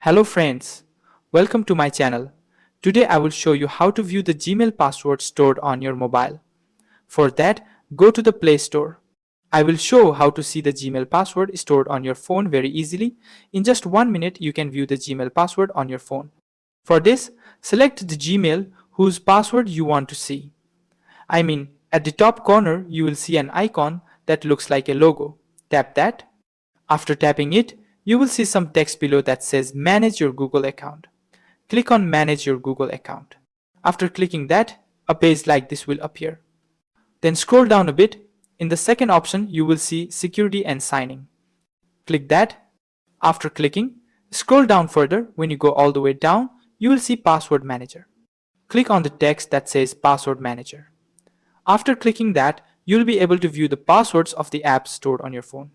Hello friends, welcome to my channel. Today I will show you how to view the Gmail password stored on your mobile. For that, go to the Play Store. I will show how to see the Gmail password stored on your phone very easily. In just 1 minute, you can view the Gmail password on your phone. For this, select the Gmail whose password you want to see. At the top corner, you will see an icon that looks like a logo. Tap that. After tapping it, you will see some text below that says Manage your Google account. Click on Manage your Google account. After clicking that, a page like this will appear. Then scroll down a bit. In the second option, you will see Security and Signing. Click that. After clicking, scroll down further. When you go all the way down, you will see Password Manager. Click on the text that says Password Manager. After clicking that, you will be able to view the passwords of the apps stored on your phone.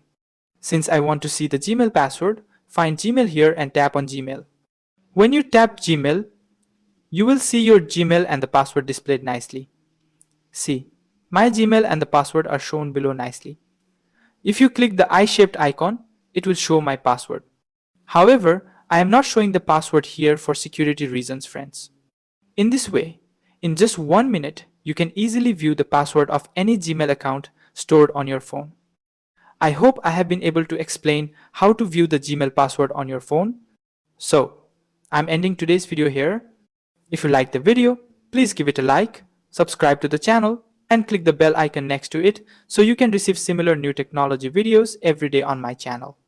Since I want to see the Gmail password, find Gmail here and tap on Gmail. When you tap Gmail, you will see your Gmail and the password displayed nicely. See, my Gmail and the password are shown below nicely. If you click the eye-shaped icon, it will show my password. However, I am not showing the password here for security reasons, friends. In this way, in just 1 minute, you can easily view the password of any Gmail account stored on your phone. I hope I have been able to explain how to view the Gmail password on your phone. So, I'm ending today's video here. If you liked the video, please give it a like, subscribe to the channel, and click the bell icon next to it so you can receive similar new technology videos every day on my channel.